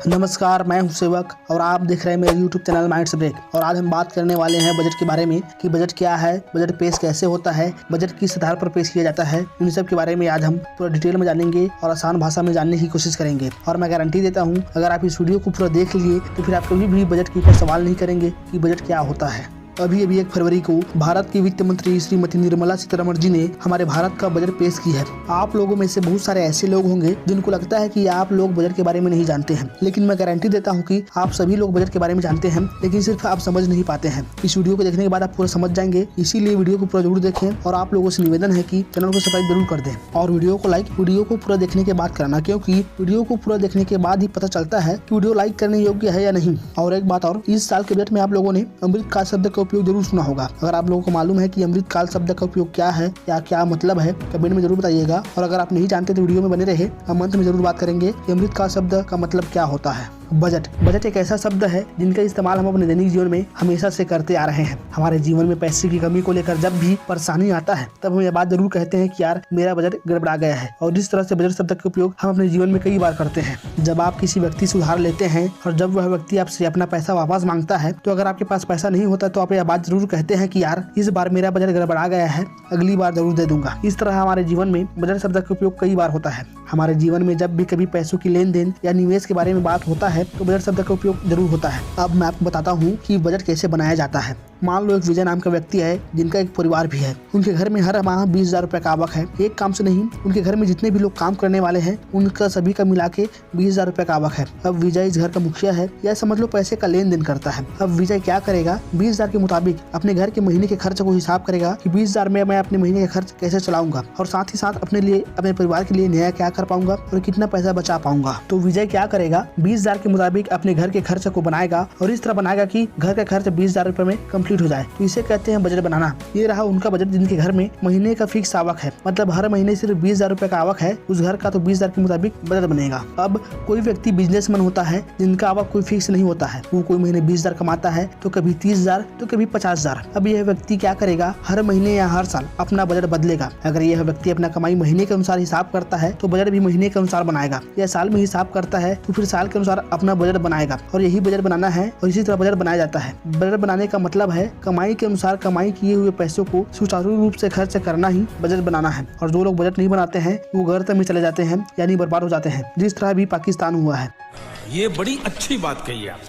नमस्कार, मैं हूं सेवक और आप देख रहे हैं मेरे YouTube चैनल माइंड्स ब्रेक। और आज हम बात करने वाले हैं बजट के बारे में कि बजट क्या है, बजट पेश कैसे होता है, बजट किस आधार पर पेश किया जाता है। इन सब के बारे में आज हम पूरा डिटेल में जानेंगे और आसान भाषा में जानने की कोशिश करेंगे। और मैं गारंटी देता हूँ, अगर आप इस वीडियो को पूरा देख लिए तो फिर आप कभी भी बजट के ऊपर सवाल नहीं करेंगे कि बजट क्या होता है। अभी 1 फरवरी को भारत की वित्त मंत्री श्रीमती निर्मला सीतारमण जी ने हमारे भारत का बजट पेश की है। आप लोगों में से बहुत सारे ऐसे लोग होंगे जिनको लगता है कि आप लोग बजट के बारे में नहीं जानते हैं, लेकिन मैं गारंटी देता हूं कि आप सभी लोग बजट के बारे में जानते हैं, लेकिन सिर्फ आप समझ नहीं पाते हैं। इस वीडियो को देखने के बाद आप पूरा समझ जाएंगे, इसीलिए वीडियो को पूरा जरूर देखें। और आप लोगों से निवेदन है कि चैनल को सब्सक्राइब जरूर कर दें और वीडियो को पूरा देखने के बाद करना, क्योंकि वीडियो को पूरा देखने के बाद ही पता चलता है कि वीडियो लाइक करने योग्य है या नहीं। और एक बात और, इस साल के बजट में आप लोगों ने अमृतकाल शब्द का उपयोग जरूर सुना होगा। अगर आप लोगों को मालूम है कि अमृतकाल शब्द का उपयोग क्या है या क्या मतलब है, कमेंट में जरूर बताइएगा। और अगर आप नहीं जानते तो वीडियो में बने रहे, हम अंत में जरूर बात करेंगे कि अमृतकाल शब्द का मतलब क्या होता है। बजट एक ऐसा शब्द है जिनका इस्तेमाल हम अपने दैनिक जीवन में हमेशा से करते आ रहे हैं। हमारे जीवन में पैसे की कमी को लेकर जब भी परेशानी आता है तब हम ये बात जरूर कहते हैं कि यार मेरा बजट गड़बड़ा गया है। और इस तरह से बजट शब्द का उपयोग हम अपने जीवन में कई बार करते हैं। जब आप किसी व्यक्ति से उधार लेते हैं और जब वह व्यक्ति आपसे अपना पैसा वापस मांगता है, तो अगर आपके पास पैसा नहीं होता तो आप यह बात जरूर कहते हैं कि यार इस बार मेरा बजट गड़बड़ा गया है, अगली बार जरूर दे दूंगा। इस तरह हमारे जीवन में बजट शब्द का उपयोग कई बार होता है। हमारे जीवन में जब भी कभी पैसों की लेन देन या निवेश के बारे में बात होता है तो बजट शब्द का उपयोग जरूर होता है। अब मैं आपको बताता हूँ कि बजट कैसे बनाया जाता है। मान लो एक विजय नाम का व्यक्ति है जिनका एक परिवार भी है। उनके घर में हर माह 20,000 रुपए का आवक है। एक काम से नहीं, उनके घर में जितने भी लोग काम करने वाले हैं उनका सभी का मिला के 20,000 रुपए का आवक है। अब विजय इस घर का मुखिया है या समझ लो पैसे का लेन देन करता है। अब विजय क्या करेगा, 20,000 के मुताबिक अपने घर के महीने के खर्च को हिसाब करेगा कि 20,000 में मैं अपने महीने का खर्च कैसे चलाऊंगा और साथ ही साथ अपने लिए, अपने परिवार के लिए नया क्या कर पाऊंगा और कितना पैसा बचा पाऊंगा। तो विजय क्या करेगा, 20,000 के मुताबिक अपने घर के खर्च को बनाएगा और इस तरह बनाएगा कि घर का खर्च 20,000 रुपए में कंप्लीट हो जाए। तो इसे कहते हैं बजट बनाना। ये रहा उनका बजट जिनके घर में महीने का फिक्स आवक है, मतलब हर महीने सिर्फ 20,000 रुपए का आवक है उस घर का, तो 20,000 के मुताबिक बजट बनेगा। अब कोई व्यक्ति बिजनेसमैन होता है जिनका आवक कोई फिक्स नहीं होता है, वो कोई महीने 20,000 कमाता है तो कभी 30,000 तो कभी 50,000। अब यह व्यक्ति क्या करेगा, हर महीने या हर साल अपना बजट बदलेगा। अगर यह व्यक्ति अपना कमाई महीने के अनुसार हिसाब करता है तो बजट भी महीने के अनुसार बनाएगा, या साल में हिसाब करता है तो फिर साल के अनुसार अपना बजट बनाएगा। और यही बजट बनाना है और इसी तरह बजट बनाया जाता है। बजट बनाने का मतलब है कमाई के अनुसार कमाई किए हुए पैसों को सुचारू रूप से खर्च करना ही बजट बनाना है। और जो लोग बजट नहीं बनाते हैं वो गर्त में चले जाते हैं, यानी बर्बाद हो जाते हैं, जिस तरह भी पाकिस्तान हुआ है। ये बड़ी अच्छी बात कही आप।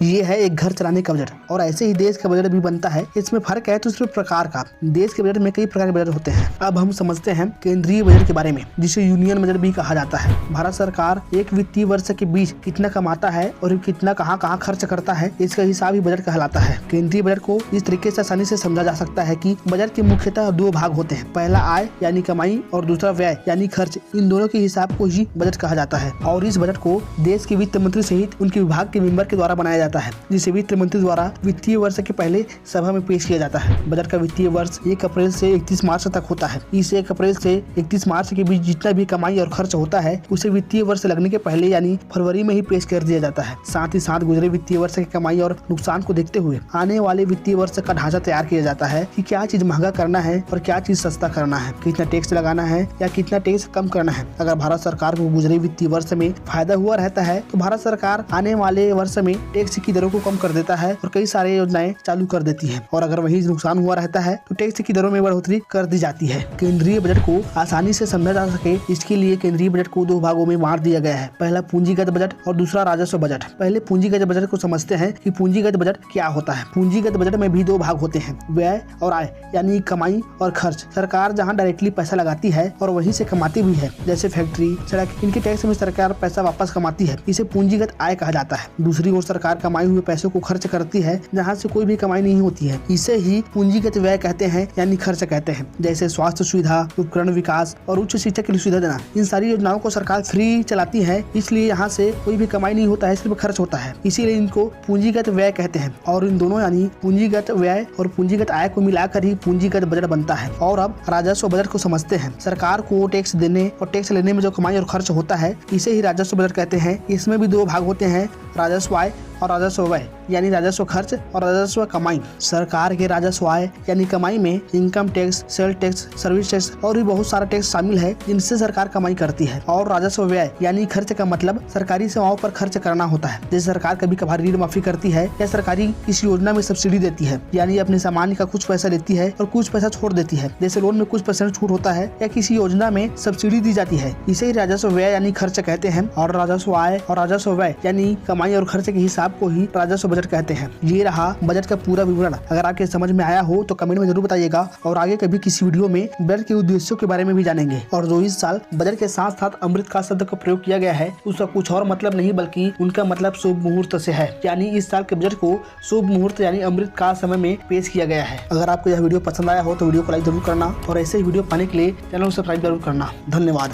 ये है एक घर चलाने का बजट। और ऐसे ही देश का बजट भी बनता है। इसमें फर्क है तो सिर्फ प्रकार का। देश के बजट में कई प्रकार के बजट होते हैं। अब हम समझते हैं केंद्रीय बजट के बारे में, जिसे यूनियन बजट भी कहा जाता है। भारत सरकार एक वित्तीय वर्ष के बीच कितना कमाता है और कितना कहाँ कहाँ खर्च करता है, इसका हिसाब ही बजट कहलाता है। केंद्रीय बजट को इस तरीके से आसानी से समझा जा सकता है कि बजट के मुख्यतः 2 भाग होते हैं। पहला आय यानी कमाई और दूसरा व्यय यानी खर्च। इन दोनों के हिसाब को ही बजट कहा जाता है। और इस बजट को देश के वित्त मंत्री सहित उनके विभाग के मेंबर के द्वारा बनाया जाता है, जिसे वित्त मंत्री द्वारा वित्तीय वर्ष के पहले सभा में पेश किया जाता है। बजट का वित्तीय वर्ष 1 अप्रैल से 31 मार्च तक होता है। इस 1 अप्रैल से 31 मार्च के बीच जितना भी कमाई और खर्च होता है उसे वित्तीय वर्ष लगने के पहले यानी फरवरी में ही पेश कर दिया जाता है। साथ ही साथ गुजरे वित्तीय वर्ष की कमाई और नुकसान को देखते हुए आने वाले वित्तीय वर्ष का ढांचा तैयार किया जाता है कि क्या चीज महंगा करना है और क्या चीज सस्ता करना है, कितना टैक्स लगाना है या कितना टैक्स कम करना है। अगर भारत सरकार को गुजरे वित्तीय वर्ष में फायदा हुआ रहता है तो भारत सरकार आने वाले वर्ष में टैक्स की दरों को कम कर देता है और कई सारे योजनाएं चालू कर देती है। और अगर वही नुकसान हुआ रहता है तो टैक्स की दरों में बढ़ोतरी कर दी जाती है। केंद्रीय बजट को आसानी से समझा जा सके इसके लिए केंद्रीय बजट को 2 भागों में बांट दिया गया है। पहला पूंजीगत बजट और दूसरा राजस्व बजट। पहले पूंजीगत बजट को समझते हैं कि पूंजीगत बजट क्या होता है। पूंजीगत बजट में भी 2 भाग होते हैं, व्यय और आय यानी कमाई और खर्च। सरकार जहाँ डायरेक्टली पैसा लगाती है और वहीं से कमाती भी है, जैसे फैक्ट्री, सड़क, इनके टैक्स में सरकार पैसा वापस कमाती है, इसे पूंजीगत आय कहा जाता है। दूसरी ओर सरकार कमाए हुए पैसों को खर्च करती है जहाँ से कोई भी कमाई नहीं होती है, इसे ही पूंजीगत व्यय कहते हैं यानी खर्च कहते हैं। जैसे स्वास्थ्य सुविधा, उपकरण विकास और उच्च शिक्षा के लिए सुविधा देना, इन सारी योजनाओं को सरकार फ्री चलाती है, इसलिए यहाँ से कोई भी कमाई नहीं होता है, सिर्फ खर्च होता है, इसीलिए इनको पूंजीगत व्यय कहते हैं। और इन दोनों यानी पूंजीगत व्यय और पूंजीगत आय को मिलाकर ही पूंजीगत बजट बनता है। और अब राजस्व बजट को समझते हैं। सरकार को टैक्स देने और टैक्स लेने में जो कमाई और खर्च होता है इसे ही राजस्व बजट कहते हैं। इसमें भी 2 भाग होते हैं, राजस्व आय और राजस्व व्यय यानी राजस्व खर्च और राजस्व कमाई। सरकार के राजस्व आय यानी कमाई में income tax, sale tax, service tax और भी बहुत सारा टैक्स शामिल है जिनसे सरकार कमाई करती है। और राजस्व व्यय यानी खर्च का मतलब सरकारी सेवाओं पर खर्च करना होता है। जैसे सरकार कभी कभार ऋण माफी करती है या सरकारी किसी योजना में सब्सिडी देती है, यानी अपने सामान का कुछ पैसा लेती है और कुछ पैसा छोड़ देती है। जैसे लोन में कुछ % छूट होता है या किसी योजना में सब्सिडी दी जाती है, इसे ही राजस्व व्यय यानी खर्च कहते हैं। और राजस्व आय और राजस्व व्यय यानी कमाई और खर्च के हिसाब को ही राजस्व बजट कहते हैं। ये रहा बजट का पूरा विवरण। अगर आपके समझ में आया हो तो कमेंट में जरूर बताइएगा और आगे कभी किसी वीडियो में बजट के उद्देश्यों के बारे में भी जानेंगे। और जो इस साल बजट के साथ साथ अमृत काल शब्द का प्रयोग किया गया है उसका कुछ और मतलब नहीं बल्कि उनका मतलब शुभ मुहूर्त से है, यानी इस साल के बजट को शुभ मुहूर्त यानी अमृत काल समय में पेश किया गया है। अगर आपको यह वीडियो पसंद आया हो तो वीडियो को लाइक जरूर करना और ऐसे ही वीडियो पाने के लिए चैनल को सब्सक्राइब जरूर करना। धन्यवाद।